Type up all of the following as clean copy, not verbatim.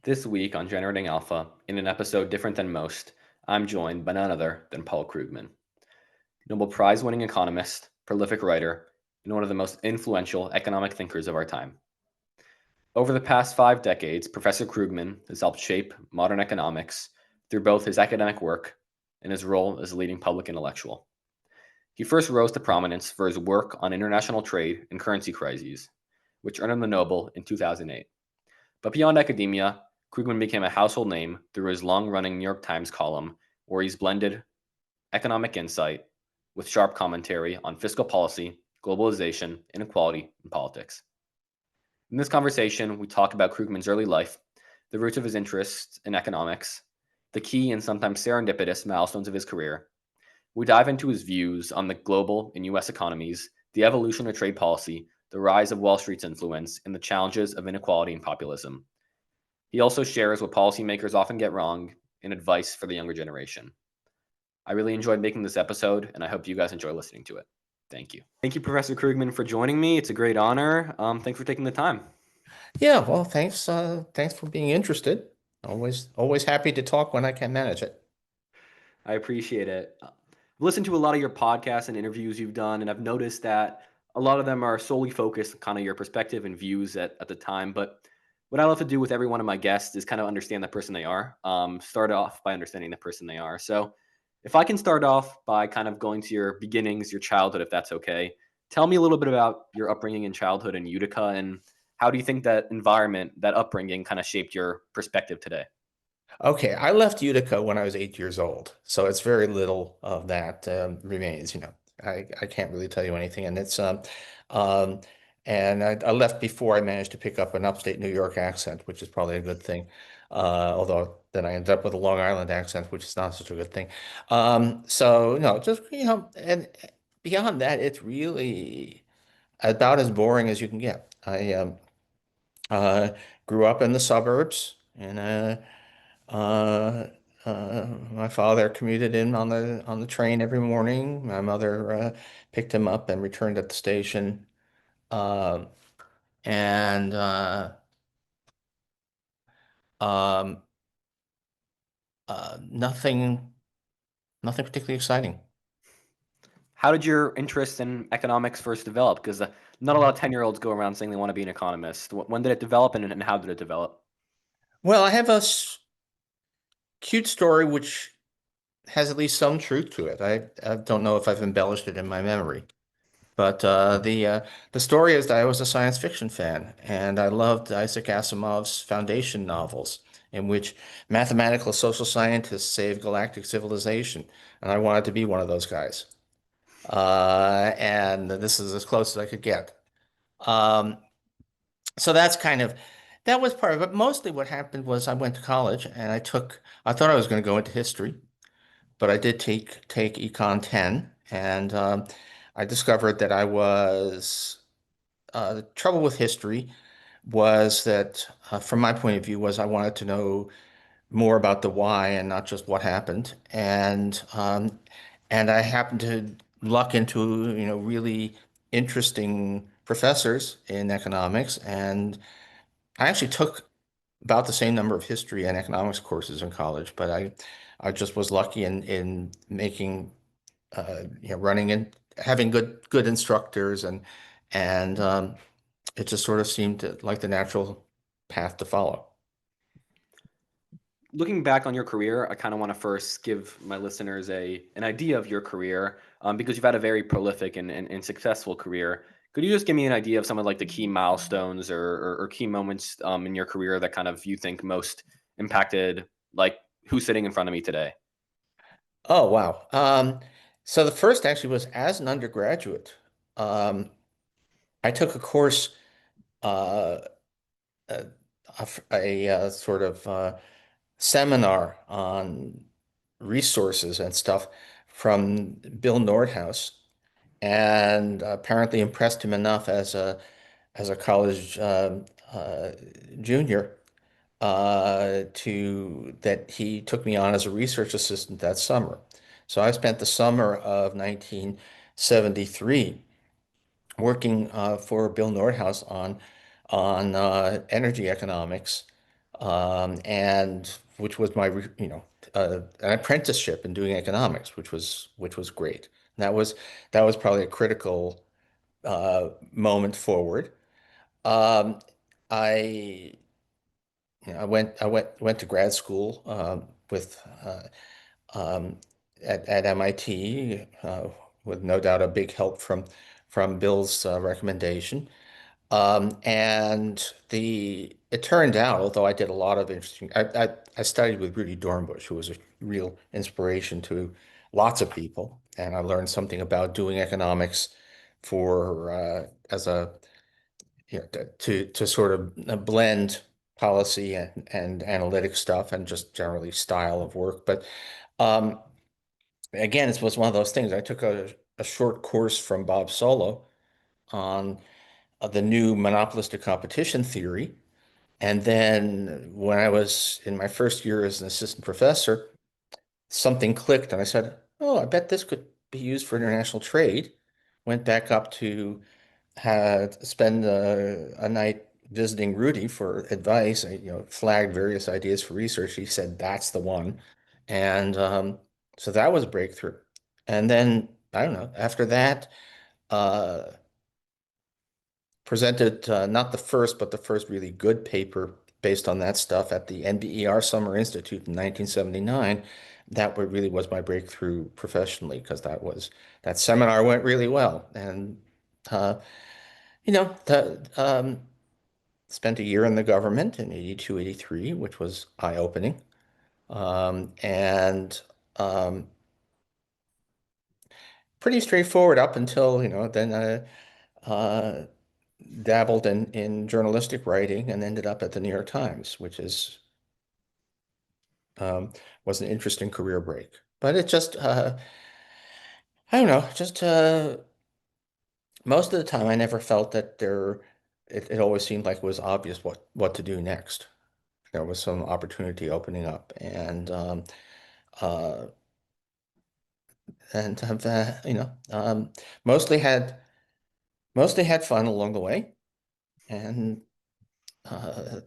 This week on Generating Alpha, in an episode different than most, I'm joined by none other than Paul Krugman, Nobel Prize-winning economist, prolific writer, and one of the most influential economic thinkers of our time. Over the past 5 decades, Professor Krugman has helped shape modern economics through both his academic work and his role as a leading public intellectual. He first rose to prominence for his work on international trade and currency crises, which earned him the Nobel in 2008. But beyond academia, Krugman became a household name through his long running New York Times column, where he's blended economic insight with sharp commentary on fiscal policy, globalization, inequality, and politics. In this conversation, we talk about Krugman's early life, the roots of his interest in economics, the key and sometimes serendipitous milestones of his career. We dive into his views on the global and US economies, the evolution of trade policy, the rise of Wall Street's influence, and the challenges of inequality and populism. He also shares what policymakers often get wrong and advice for the younger generation. I really enjoyed making this episode, and I hope you guys enjoy listening to it. Thank you. Thank you, Professor Krugman, for joining me. It's a great honor. Thanks for taking the time. Yeah, well, thanks for being interested. Always happy to talk when I can manage it. I appreciate it. I've listened to a lot of your podcasts and interviews you've done, and I've noticed that a lot of them are solely focused on kind of your perspective and views at the time. But what I love to do with every one of my guests is kind of understand the person they are. Start off by understanding the person they are. So if I can start off by kind of going to your beginnings, your childhood, if that's okay, tell me a little bit about your upbringing and childhood in Utica, and how do you think that environment, that upbringing, kind of shaped your perspective today? Okay, I left Utica when I was 8 years old, so it's very little of that remains. I can't really tell you anything, and um, I left before I managed to pick up an upstate New York accent, which is probably a good thing. Although then I ended up with a Long Island accent, which is not such a good thing. So no, just and beyond that, it's really about as boring as you can get. I uh, grew up in the suburbs, and my father commuted in on the train every morning. My mother picked him up and returned at the station. Um, and um, nothing particularly exciting. How did your interest in economics first develop? Because not a lot of 10-year-olds go around saying they want to be an economist. When did it develop, and how did it develop? Well, I have a cute story which has at least some truth to it. I don't know if I've embellished it in my memory. But the story is that I was a science fiction fan, and I loved Isaac Asimov's Foundation novels, in which mathematical social scientists save galactic civilization, and I wanted to be one of those guys. And this is as close as I could get. Um, so that was part of it. Mostly what happened was I went to college and I thought I was going to go into history, but I did take Econ 10, and I discovered that the trouble with history was that, from my point of view, was I wanted to know more about the why and not just what happened. And I happened to luck into, really interesting professors in economics. And I actually took about the same number of history and economics courses in college, but I just was lucky in making, running and having good instructors and it just sort of seemed like the natural path to follow. Looking back on your career, I kind of want to first give my listeners an idea of your career, because you've had a very prolific and successful career. Could you just give me an idea of some of like the key milestones or key moments in your career that kind of you think most impacted like who's sitting in front of me today? Oh, wow. So the first actually was as an undergraduate. Um, I took a course, uh, a, a sort of seminar on resources and stuff from Bill Nordhaus, and apparently impressed him enough as a college junior to that he took me on as a research assistant that summer. So I spent the summer of 1973 working for Bill Nordhaus on energy economics, and which was my, an apprenticeship in doing economics, which was great. And that was probably a critical moment forward. Um, I I went to grad school with um, at MIT with no doubt a big help from Bill's recommendation. And it turned out, although I did a lot of interesting, I studied with Rudy Dornbush, who was a real inspiration to lots of people, and I learned something about doing economics for as a to sort of blend policy and analytic stuff and just generally style of work. But um, again, it was one of those things. I took a short course from Bob Solow on the new monopolistic competition theory. And then when I was in my first year as an assistant professor, something clicked and I said, oh, I bet this could be used for international trade. Went back up to had spend a night visiting Rudy for advice. I, flagged various ideas for research. He said that's the one, and so that was a breakthrough. And then I don't know. After that, uh, presented not the first, but the first really good paper based on that stuff at the NBER Summer Institute in 1979. That really was my breakthrough professionally because that seminar went really well, and uh, spent a year in the government in 82, 83, which was eye-opening. And pretty straightforward up until, then uh, dabbled in journalistic writing and ended up at the New York Times, which um, was an interesting career break. But it just, I don't know, just most of the time I never felt that it always seemed like it was obvious what to do next. There was some opportunity opening up, uh, and have mostly had mostly had fun along the way, and uh,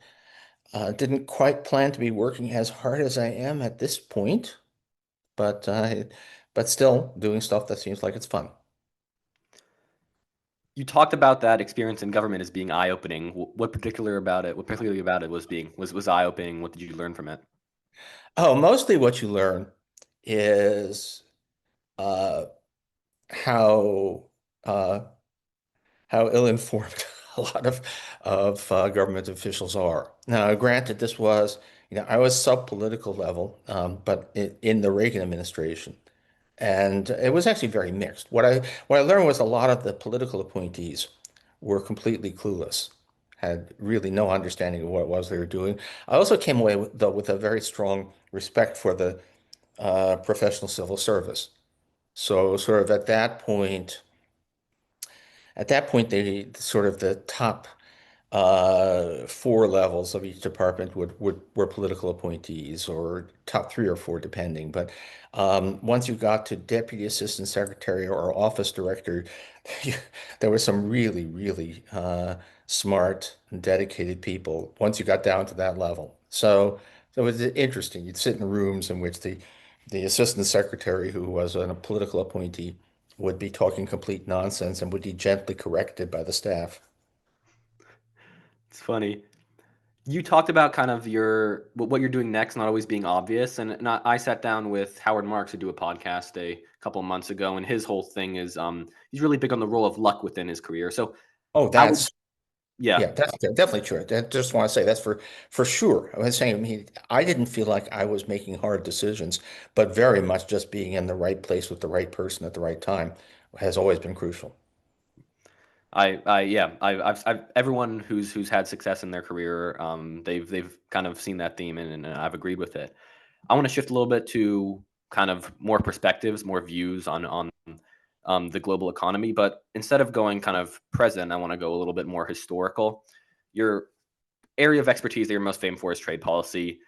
didn't quite plan to be working as hard as I am at this point, but still doing stuff that seems like it's fun. You talked about that experience in government as being eye-opening. What particular about it? What particularly about it was eye-opening? What did you learn from it? Oh, mostly what you learn is uh, how uh, how ill-informed a lot of government officials are. Now, granted, this was, I was sub-political level, but in the Reagan administration, and it was actually very mixed. What I learned was a lot of the political appointees were completely clueless, had really no understanding of what it was they were doing. I also came away though with a very strong respect for the professional civil service. So, sort of at that point, they sort of the top four levels of each department were political appointees, or top three or four, depending. But once you got to deputy assistant secretary or office director, there were some really, really smart and dedicated people once you got down to that level. So it was interesting. You'd sit in rooms in which the assistant secretary, who was a political appointee, would be talking complete nonsense and would be gently corrected by the staff. It's funny. You talked about kind of what you're doing next not always being obvious, and I sat down with Howard Marks to do a podcast a couple of months ago, and his whole thing is he's really big on the role of luck within his career. So Oh, how would yeah, yeah, that's definitely true. I just want to say that's for sure. I was saying, I didn't feel like I was making hard decisions, but very much just being in the right place with the right person at the right time has always been crucial. yeah, I've everyone who's had success in their career, they've kind of seen that theme, and I've agreed with it. I want to shift a little bit to kind of more perspectives, more views on the global economy. But instead of going kind of present, I want to go a little bit more historical. Your area of expertise that you're most famous for is trade policy.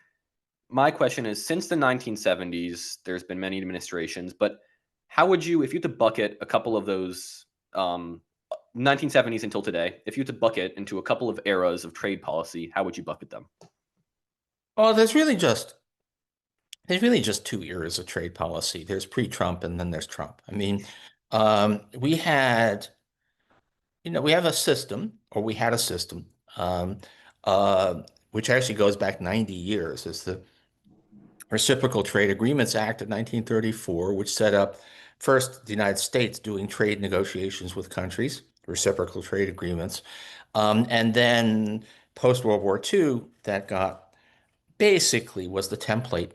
My question is, since the 1970s, there's been many administrations, but how would you, if you had to bucket a couple of those 1970s until today, if you had to bucket into a couple of eras of trade policy, how would you bucket them? Oh, there's really just two eras of trade policy. There's pre-Trump and then there's Trump. I mean, we had, we have a system, or we had a system, um, uh, which actually goes back 90 years. It's the Reciprocal Trade Agreements Act of 1934, which set up first the United States doing trade negotiations with countries, reciprocal trade agreements, and then post-World War II, that got basically was the template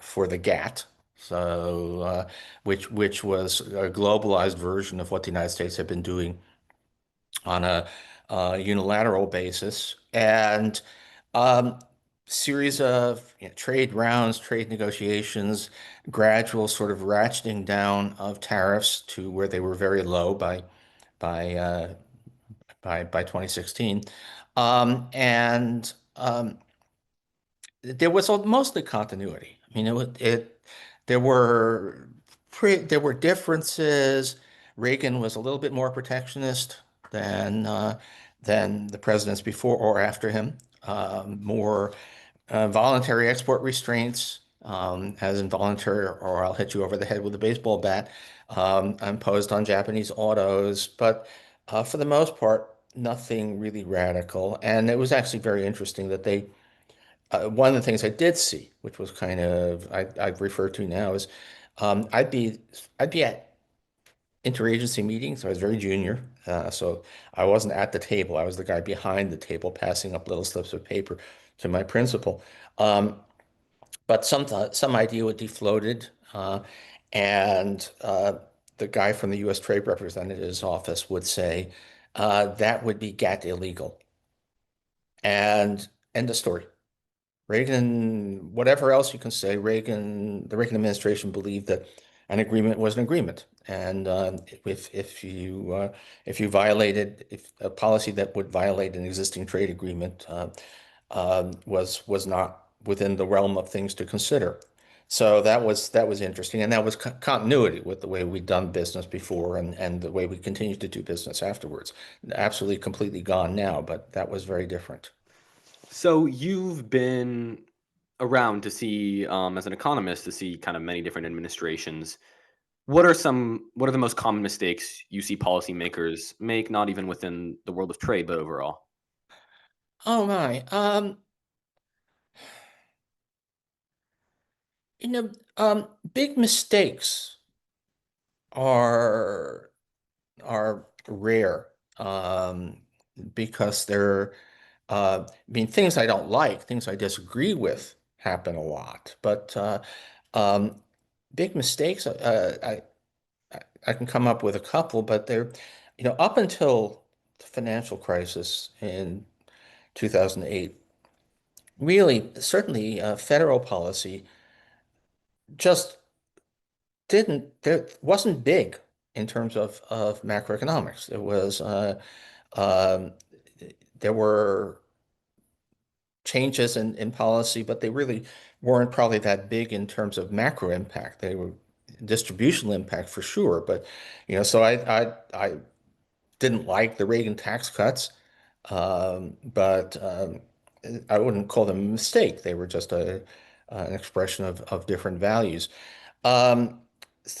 for the GATT, so which was a globalized version of what the United States had been doing on a unilateral basis, and um, series of trade rounds, trade negotiations, gradual sort of ratcheting down of tariffs to where they were very low by uh, by 2016, and there was mostly continuity. I mean, there were there were differences. Reagan was a little bit more protectionist than uh, than the presidents before or after him. More voluntary export restraints, as involuntary, or I'll hit you over the head with a baseball bat, imposed on Japanese autos. But for the most part, nothing really radical. And it was actually very interesting that one of the things I did see, which was kind of I refer to now, is um, I'd be I'd be at interagency meetings. I was very junior, so I wasn't at the table. I was the guy behind the table passing up little slips of paper to my principal. Um, but some idea would be floated, and the guy from the U.S. Trade Representative's office would say that would be GATT illegal, and end of story. Reagan, whatever else you can say, the Reagan administration believed that an agreement was an agreement, and if you violated if a policy that would violate an existing trade agreement was not within the realm of things to consider. So that was interesting, and that was continuity with the way we'd done business before, and the way we continue to do business afterwards. Absolutely, completely gone now, but that was very different. So you've been around to see, as an economist, to see kind of many different administrations. What are the most common mistakes you see policymakers make, not even within the world of trade, but overall? Oh my. Big mistakes are are rare, because I mean, things I don't like, things I disagree with happen a lot. But um, big mistakes, I can come up with a couple, but they're, up until the financial crisis in 2008, really, certainly federal policy just there wasn't big in terms of macroeconomics. It was um, there were changes in policy, but they really weren't probably that big in terms of macro impact. They were distributional impact for sure, but so I didn't like the Reagan tax cuts, but I wouldn't call them a mistake. They were just an expression of different values. Um,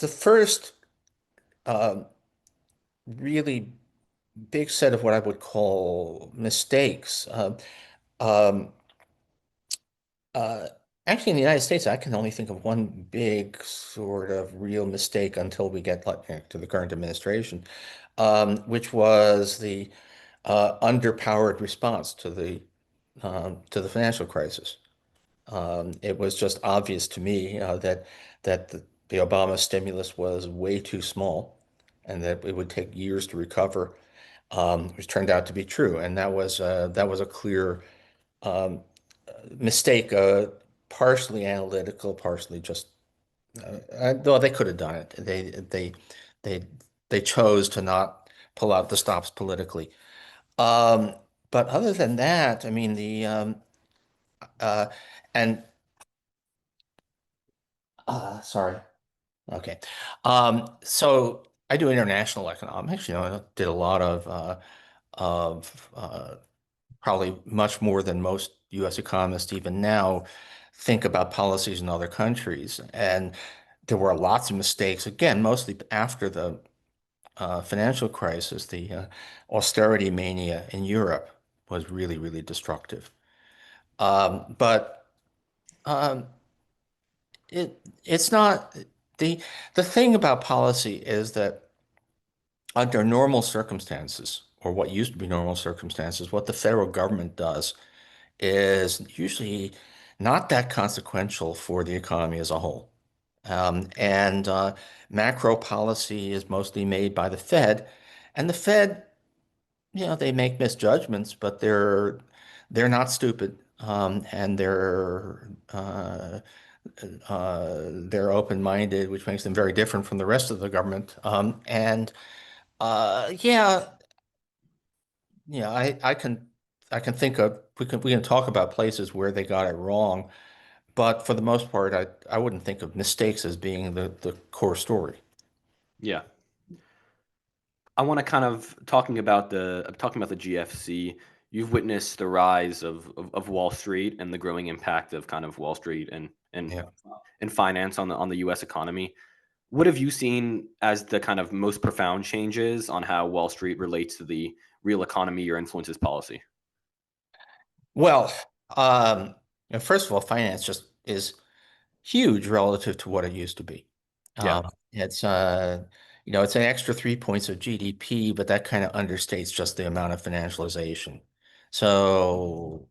the first um, really big set of what I would call mistakes. Um, uh, Actually, in the United States, I can only think of one big sort of real mistake until we get to the current administration, which was the underpowered response to the financial crisis. It was just obvious to me that the Obama stimulus was way too small, and that it would take years to recover, which turned out to be true. And that was a clear um, mistake, partially analytical, partially just. Though they could have done it. They they chose to not pull out the stops politically. Um, but other than that, I mean uh, and sorry. Okay. So I do international economics. I did a lot of probably much more than most U.S. economists even now think about policies in other countries. And there were lots of mistakes, again, mostly after the financial crisis. The austerity mania in Europe was really, really destructive. But um, it's not the the thing about policy is that under normal circumstances, or what used to be normal circumstances, what the federal government does is usually not that consequential for the economy as a whole. And macro policy is mostly made by the Fed, and the Fed, they make misjudgments, but they're not stupid, and they're open-minded, which makes them very different from the rest of the government. And yeah, I can think of we can talk about places where they got it wrong, but for the most part, I wouldn't think of mistakes as being the core story. Yeah. I want to kind of talking about the GFC. You've witnessed the rise of Wall Street and the growing impact of kind of Wall Street Yeah. and finance on the U.S. economy. What have you seen as the kind of most profound changes on how Wall Street relates to the real economy or influences policy? Well, um, first of all, finance just is huge relative to what it used to be. Yeah. It's an extra 3 points of GDP, but that kind of understates just the amount of financialization. So,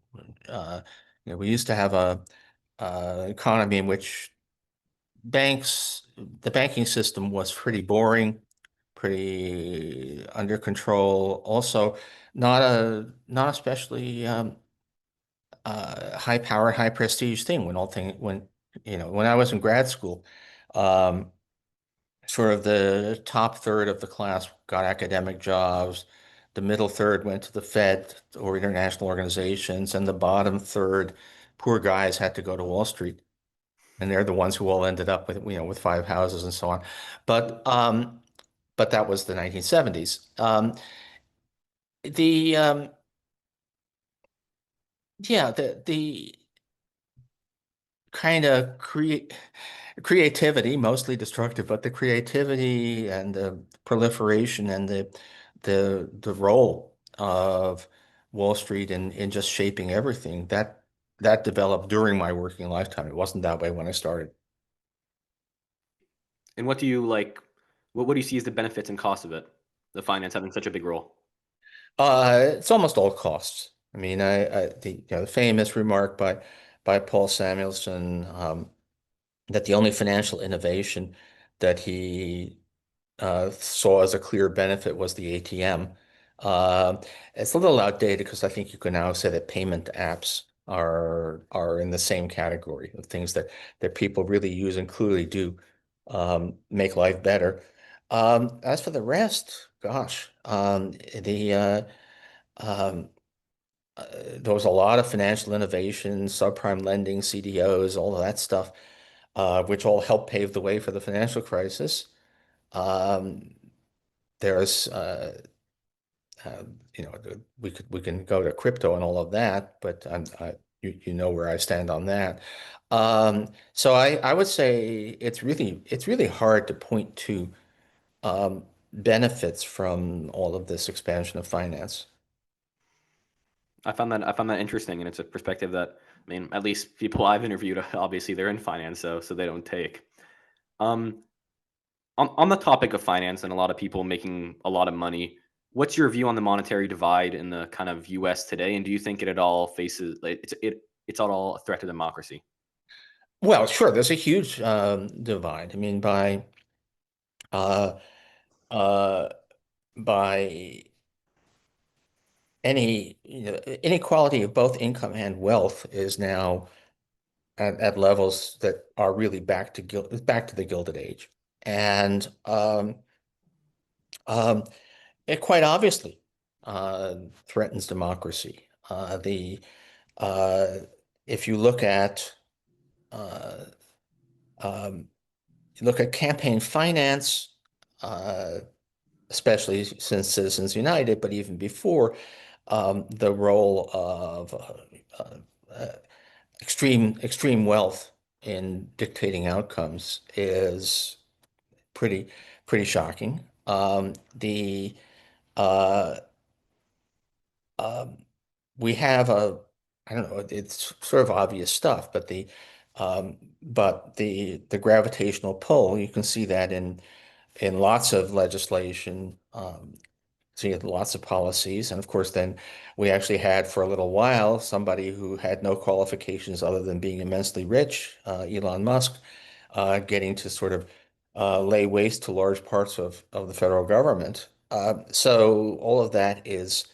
uh, we used to have a economy in which the banking system was pretty boring, pretty under control. Also, not especially high power, high prestige thing when I was in grad school, um, sort of the top third of the class got academic jobs. The middle third went to the Fed or international organizations, and the bottom third, poor guys, had to go to Wall Street. And they're the ones who all ended up with five houses and so on. But um, but that was the 1970s. The Yeah, the kind of creativity, mostly destructive, but the creativity and the proliferation and the role of Wall Street in just shaping everything that developed during my working lifetime. It wasn't that way when I started. And what do you like? What do you see as the benefits and costs of it? The finance having such a big role. It's almost all costs. I mean, the famous remark by Paul Samuelson, that the only financial innovation that he saw as a clear benefit was the ATM. It's a little outdated because I think you can now say that payment apps are in the same category of things that people really use and clearly do make life better. As for the rest, gosh, the um, there was a lot of financial innovation, subprime lending, CDOs, all of that stuff, which all helped pave the way for the financial crisis. Um, there's we can go to crypto and all of that, but you know where I stand on that. So I would say it's really hard to point to benefits from all of this expansion of finance. I found that interesting, and it's a perspective that I mean, at least people I've interviewed, obviously they're in finance, so they don't take. Um, on the topic of finance and a lot of people making a lot of money, what's your view on the monetary divide in the kind of U.S. today, and do you think it at all faces like it's at all a threat to democracy? Well, sure, there's a huge divide. I mean, uh, uh, by inequality of both income and wealth is now at levels that are really back to the Gilded Age, and um, it quite obviously threatens democracy. The uh, If uh, um, you look at campaign finance, uh, especially since Citizens United, but even before, the role of extreme wealth in dictating outcomes is pretty pretty shocking. The uh, um, we have a I don't know, it's sort of obvious stuff, but the gravitational pull, you can see that in lots of legislation, see lots of policies. And of course, then we actually had for a little while somebody who had no qualifications other than being immensely rich, Elon Musk, getting to sort of lay waste to large parts of the federal government. So all of that is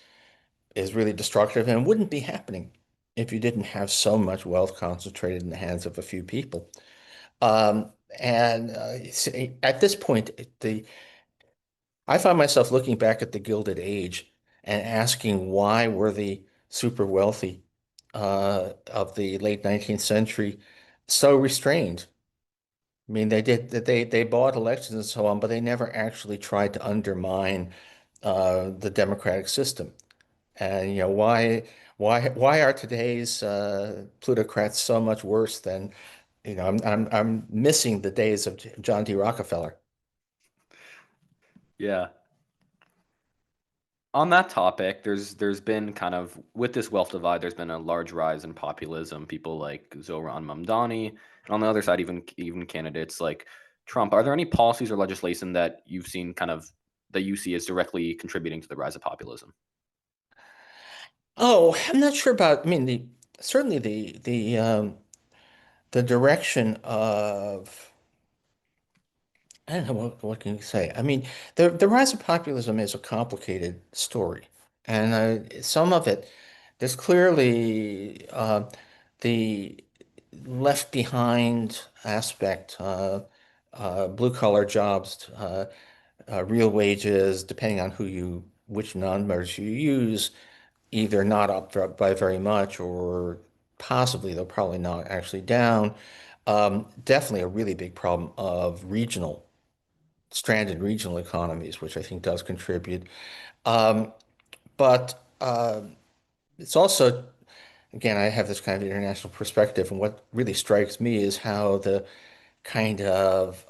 really destructive and wouldn't be happening if you didn't have so much wealth concentrated in the hands of a few people. At this point, I find myself looking back at the Gilded Age and asking why were the super wealthy of the late 19th century so restrained? I mean, they bought elections and so on, but they never actually tried to undermine the democratic system. And why are today's plutocrats so much worse than I'm missing the days of John D. Rockefeller. Yeah. On that topic, there's been kind of with this wealth divide, there's been a large rise in populism. People like Zoran Mamdani, and on the other side, even candidates like Trump. Are there any policies or legislation that you've seen kind of that you see as directly contributing to the rise of populism? Oh, I'm not sure about. I mean, certainly the direction of I don't know what can you say. I mean, the rise of populism is a complicated story, and some of it there's clearly the left behind aspect, blue collar jobs, real wages, depending on which numbers you use, either not up by very much or possibly they're probably not actually down. Definitely a really big problem of stranded regional economies, which I think does contribute. Um, but it's also, again, I have this kind of international perspective, and what really strikes me is how the kind of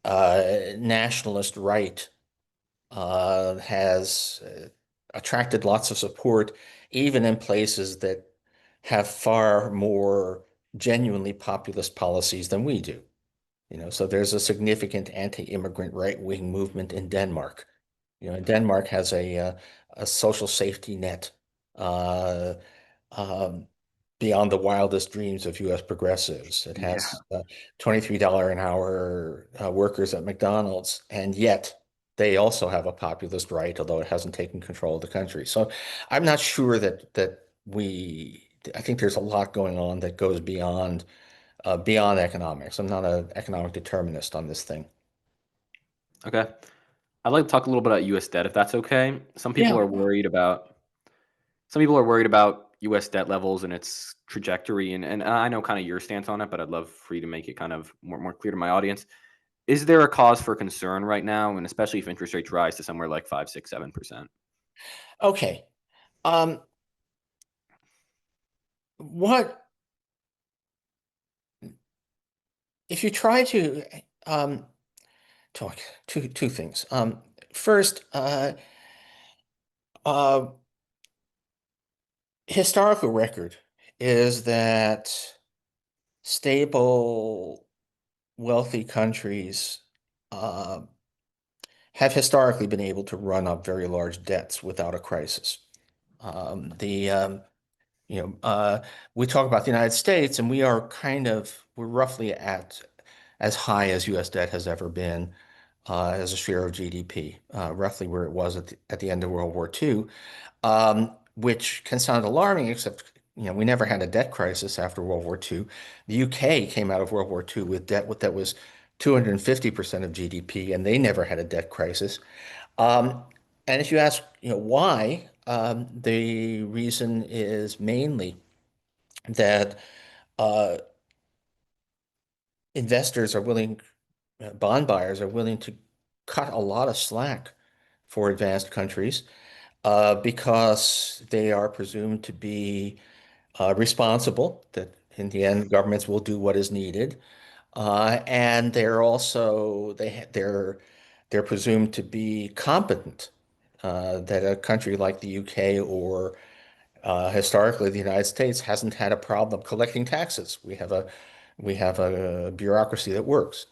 nationalist right has attracted lots of support, even in places that have far more genuinely populist policies than we do. So there's a significant anti-immigrant right-wing movement in Denmark. Denmark has a social safety net uh, um, beyond the wildest dreams of U.S. progressives. It Yeah. has $23 an hour workers at McDonald's, and yet they also have a populist right, although it hasn't taken control of the country. So I'm not sure I think there's a lot going on that goes beyond economics. I'm not an economic determinist on this thing. Okay. I'd like to talk a little bit about U.S. debt, if that's okay. Yeah. Some people are worried about U.S. debt levels and its trajectory, and I know kind of your stance on it, but I'd love for you to make it kind of more clear to my audience. Is there a cause for concern right now, and especially if interest rates rise to somewhere like 5, 6, 7%? Okay. Um, what if you try to talk two things? First, uh, historical record is that stable, wealthy countries uh, have historically been able to run up very large debts without a crisis. The you know, we talk about the United States, and we're roughly at as high as U.S. debt has ever been as a share of GDP, roughly where it was at the end of World War II, which can sound alarming, except we never had a debt crisis after World War II. The UK came out of World War II with debt that was 250% of GDP, and they never had a debt crisis. Um, and if you ask, why, the reason is mainly that uh, investors are willing, bond buyers are willing to cut a lot of slack for advanced countries. because they are presumed to be responsible, that in the end, governments will do what is needed. And they're also they're presumed to be competent. That a country like the UK or historically the United States hasn't had a problem collecting taxes. We have a bureaucracy that works.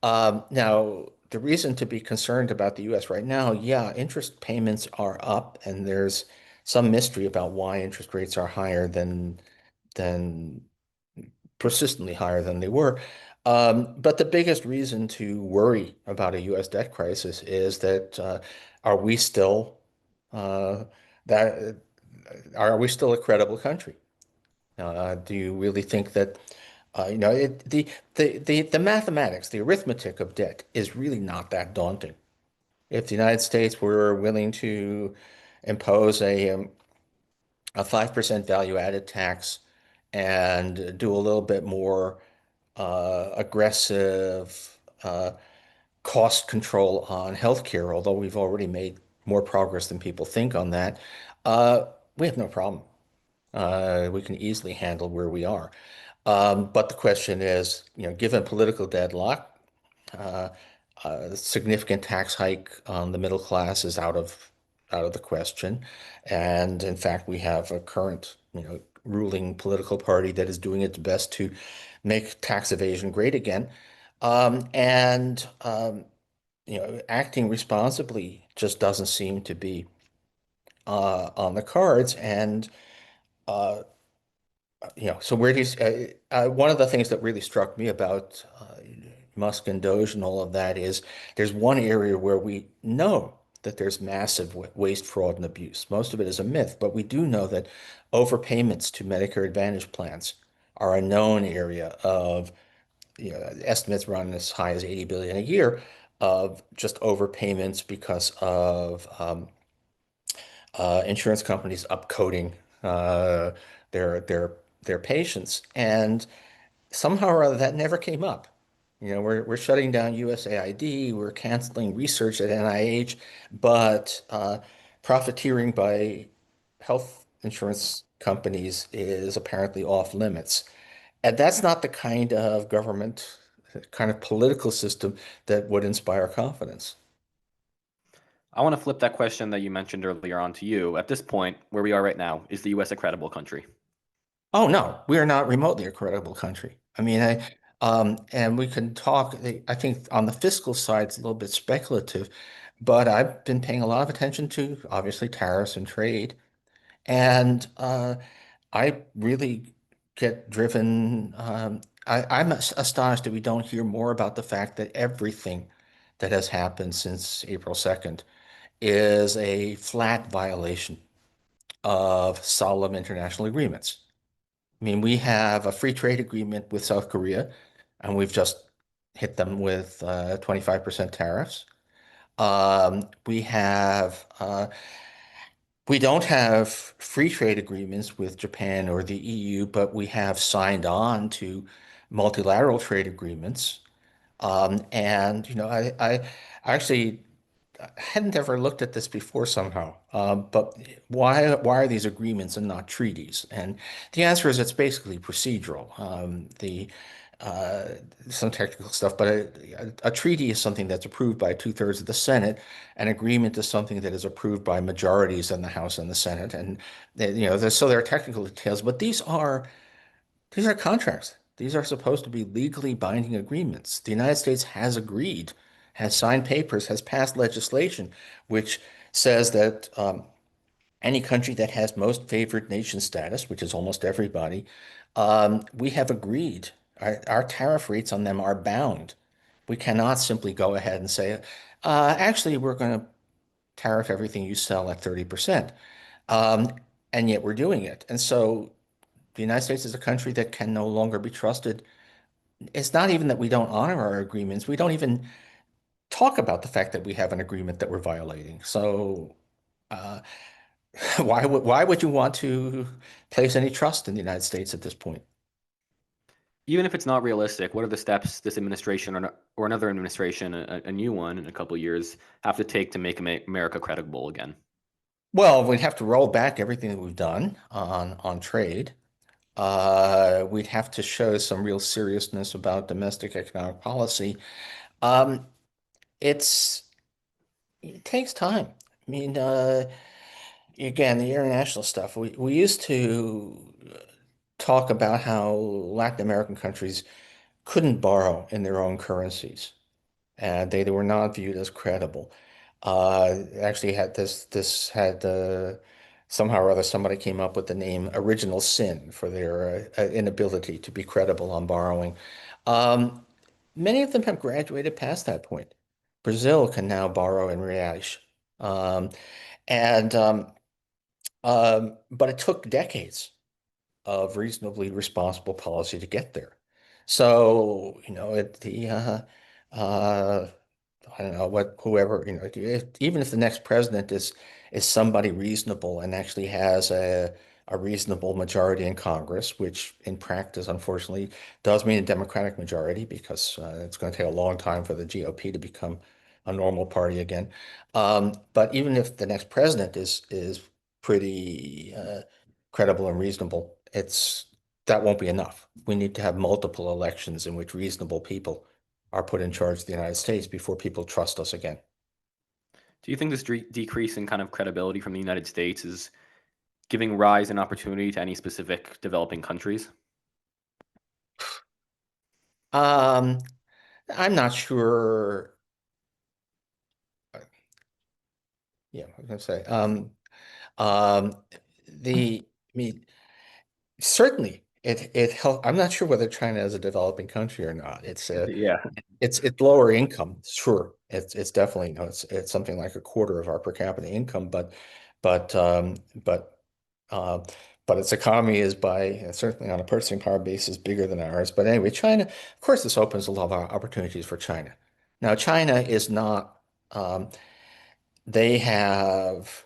Now, the reason to be concerned about the U.S. right now, yeah, interest payments are up, and there's some mystery about why interest rates are higher than persistently higher than they were. But the biggest reason to worry about a U.S. debt crisis is that are we still that are we still a credible country? Do you really think that the mathematics, the arithmetic of debt is really not that daunting? If the United States were willing to impose a 5% value added tax and do a little bit more aggressive cost control on healthcare, although we've already made more progress than people think on that, uh, we have no problem. We can easily handle where we are. But the question is, given political deadlock, uh, a significant tax hike on the middle class is out of the question. And in fact, we have a current, ruling political party that is doing its best to make tax evasion great again. And acting responsibly just doesn't seem to be on the cards. And uh, so where do you, one of the things that really struck me about Musk and Doge and all of that is there's one area where we know that there's massive waste, fraud, and abuse. Most of it is a myth, but we do know that overpayments to Medicare Advantage plans are a known area of, estimates run as high as 80 billion a year of just overpayments because of insurance companies upcoding uh, their their their patients, and somehow or other that never came up. We're shutting down USAID, we're canceling research at NIH, but profiteering by health insurance companies is apparently off limits. And that's not the kind of political system that would inspire confidence. I want to flip that question that you mentioned earlier on to you. At this point, where we are right now, is the US a credible country? Oh no, we are not remotely a credible country. I mean, and we can talk. I think on the fiscal side, it's a little bit speculative, but I've been paying a lot of attention to obviously tariffs and trade, and I really get driven. I'm astonished that we don't hear more about the fact that everything that has happened since April 2nd is a flat violation of solemn international agreements. I mean, we have a free trade agreement with South Korea, and we've just hit them with 25% tariffs. We have we don't have free trade agreements with Japan or the EU, but we have signed on to multilateral trade agreements. And I actually hadn't ever looked at this before somehow. But why are these agreements and not treaties? And the answer is it's basically procedural. The Some technical stuff, but a treaty is something that's approved by two-thirds of the Senate. An agreement is something that is approved by majorities in the House and the Senate. And so there are technical details, but these are contracts. These are supposed to be legally binding agreements. The United States has agreed, has signed papers, has passed legislation which says that any country that has most favored nation status, which is almost everybody, we have agreed. Our tariff rates on them are bound. We cannot simply go ahead and say, actually, we're going to tariff everything you sell at 30%. Um, and yet we're doing it. And so the United States is a country that can no longer be trusted. It's not even that we don't honor our agreements. We don't even talk about the fact that we have an agreement that we're violating. So uh, why would you want to place any trust in the United States at this point? Even if it's not realistic, what are the steps this administration or another administration, a new one in a couple of years, have to take to make America credible again? Well, we'd have to roll back everything that we've done on trade. We'd have to show some real seriousness about domestic economic policy. Um, it's it takes time. I mean, again, the international stuff. We used to talk about how Latin American countries couldn't borrow in their own currencies, and they were not viewed as credible. Actually, had this had somehow or other somebody came up with the name original sin for their inability to be credible on borrowing. Um, Many of them have graduated past that point. Brazil can now borrow in reais. Um, and but it took decades of reasonably responsible policy to get there. So, uh, I don't know what whoever, even if the next president is somebody reasonable and actually has a reasonable majority in Congress, which in practice, unfortunately, does mean a Democratic majority because it's going to take a long time for the GOP to become a normal party again. But even if the next president is pretty credible and reasonable, it's that won't be enough. We need to have multiple elections in which reasonable people are put in charge of the United States before people trust us again. Do you think this decrease in kind of credibility from the United States is giving rise and opportunity to any specific developing countries? Um, I'm not sure. Yeah, I was gonna say. Um, I mean, certainly it help. I'm not sure whether China is a developing country or not. Yeah. It's lower income, sure. It's definitely, it's something like a quarter of our per capita income, but um, but uh, but its economy is by certainly on a purchasing power basis bigger than ours. But anyway, China, of course, this opens a lot of opportunities for China. Now, China is not. They have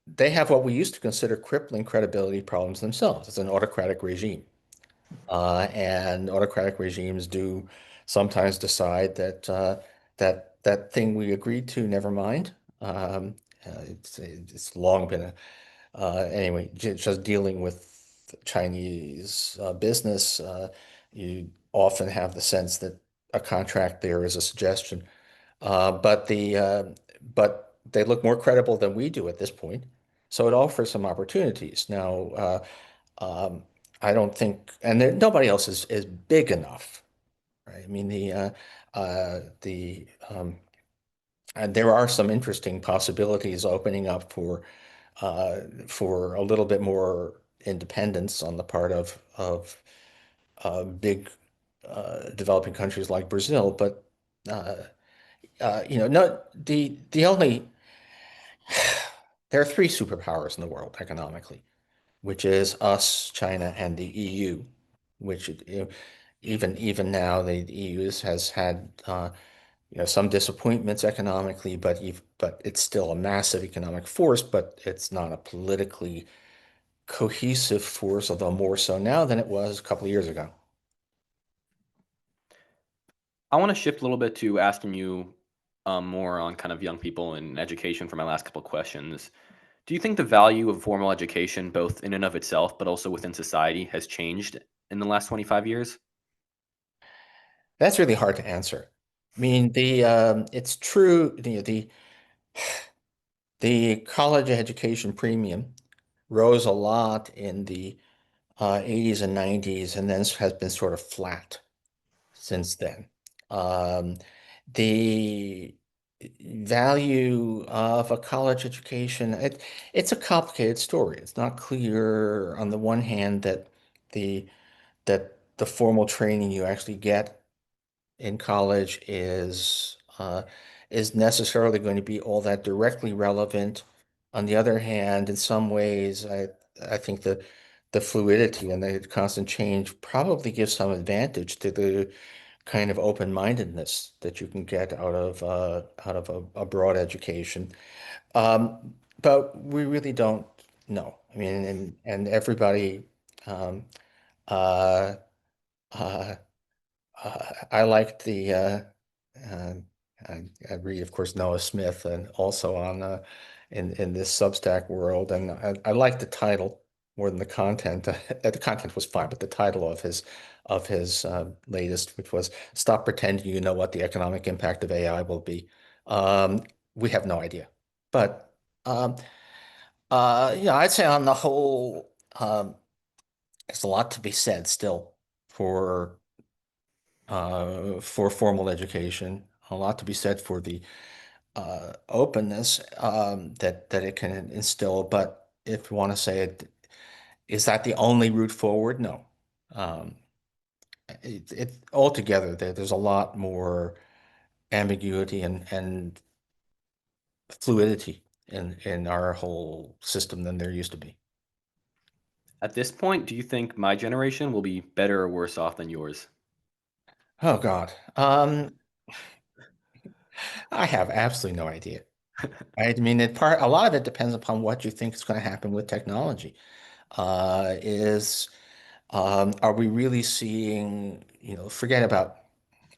they have what we used to consider crippling credibility problems themselves. It's an autocratic regime. And autocratic regimes do sometimes decide that that thing we agreed to, never mind. It's long been anyway. Just dealing with Chinese business, you often have the sense that a contract there is a suggestion, but but they look more credible than we do at this point. So it offers some opportunities now. Um, I don't think, and nobody else is big enough, right? I mean, the and there are some interesting possibilities opening up for a little bit more independence on the part of big developing countries like Brazil, but uh, no, the only there are three superpowers in the world economically, which is us, China, and the EU, which even now the EU has had some disappointments economically, but it's still a massive economic force, but it's not a politically cohesive force, although more so now than it was a couple of years ago. I want to shift a little bit to asking you more on kind of young people and education for my last couple of questions. Do you think the value of formal education, both in and of itself, but also within society, has changed in the last 25 years? That's really hard to answer. I mean, it's true, the college education premium rose a lot in the 80s and 90s and then has been sort of flat since then. Um, the value of a college education, it's a complicated story. It's not clear on the one hand the the formal training you actually get in college is necessarily going to be all that directly relevant. On the other hand, in some ways, I think the fluidity and the constant change probably gives some advantage to the kind of open-mindedness that you can get out of a broad education. But we really don't know. I mean, and everybody um, uh, uh, I liked uh, I read, of course, Noah Smith, and also on in this Substack world, and I like the title more than the content. The content was fine, but the title of his latest, which was "Stop Pretending You Know What the Economic Impact of AI Will Be." Um, we have no idea, but um, I'd say on the whole, there's a lot to be said still for for formal education. A lot to be said for the openness that it can instill. But if you want to say it, is that the only route forward? No. Um, altogether there's a lot more ambiguity and fluidity in our whole system than there used to be. At this point, do you think my generation will be better or worse off than yours? Oh God. I have absolutely no idea. I mean, a lot of it depends upon what you think is going to happen with technology. Is Are we really seeing, forget about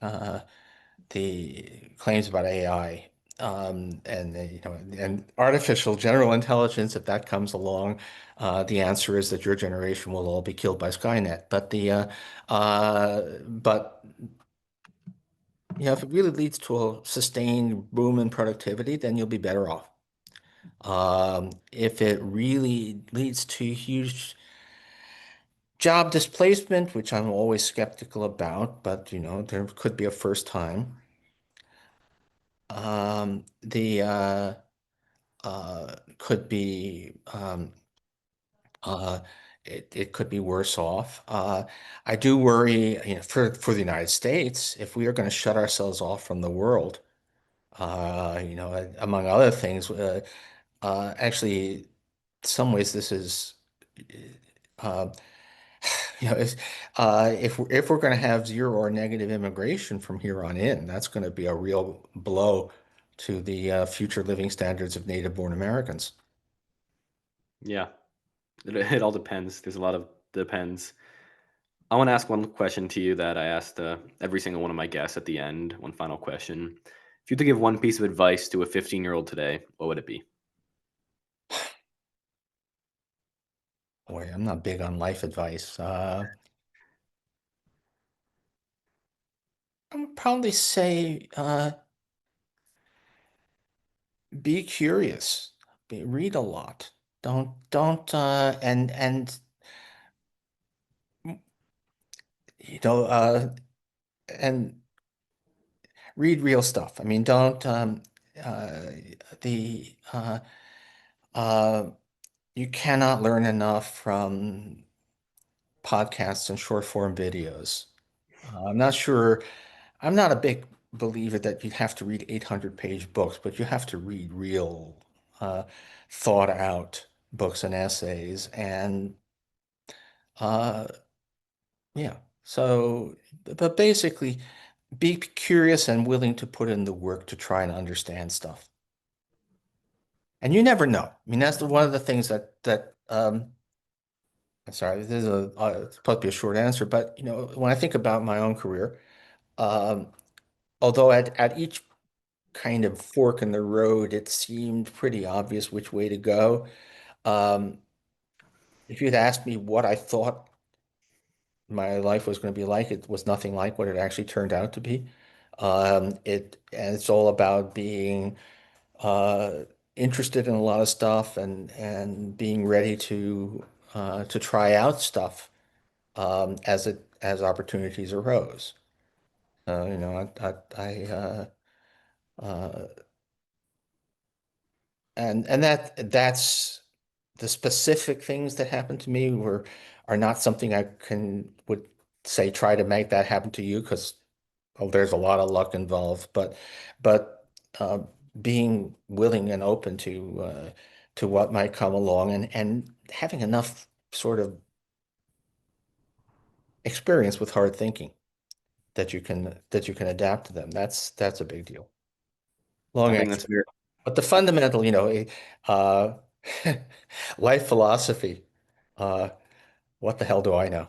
uh, the claims about AI, and artificial general intelligence, if that comes along, the answer is that your generation will all be killed by Skynet. But if it really leads to a sustained boom in productivity, then you'll be better off. If it really leads to huge job displacement, which I'm always skeptical about, but there could be a first time. The could be uh, it could be worse off. I do worry, for the United States, if we are going to shut ourselves off from the world, among other things, actually, in some ways, this is. Uh, if we're going to have zero or negative immigration from here on in, that's going to be a real blow to the future living standards of native-born Americans. Yeah, it all depends. There's a lot of depends. I want to ask one question to you that I asked every single one of my guests at the end. One final question. If you had to give one piece of advice to a 15-year-old today, what would it be? Boy, I'm not big on life advice. I would probably say be curious, read a lot. Don't you know and read real stuff. I mean, don't uh, the uh, you cannot learn enough from podcasts and short form videos. I'm not sure. I'm not a big believer that you have to read 800-page books, but you have to read real, uh, thought out books and essays. And uh, yeah, so, but basically, be curious and willing to put in the work to try and understand stuff. And you never know. I mean, that's one of the things that I'm sorry, this is it's supposed to be a short answer, but when I think about my own career, um, although at each kind of fork in the road, it seemed pretty obvious which way to go. Um, if you'd asked me what I thought my life was going to be like, it was nothing like what it actually turned out to be. It's all about being uh, interested in a lot of stuff and being ready to try out stuff as opportunities arose. Uh, and that's the specific things that happened to me were are not something I can would say try to make that happen to you because there's a lot of luck involved. But being willing and open to what might come along and having enough sort of experience with hard thinking that you can adapt to them. That's a big deal. Long I think that's answer. very. But the fundamental, uh, life philosophy, uh, what the hell do I know?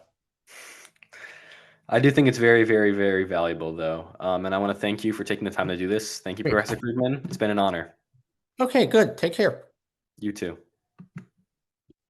I do think it's very, very, very valuable, though. And I want to thank you for taking the time to do this. Thank you, Great. Professor Krugman. It's been an honor. Okay, good. Take care. You too.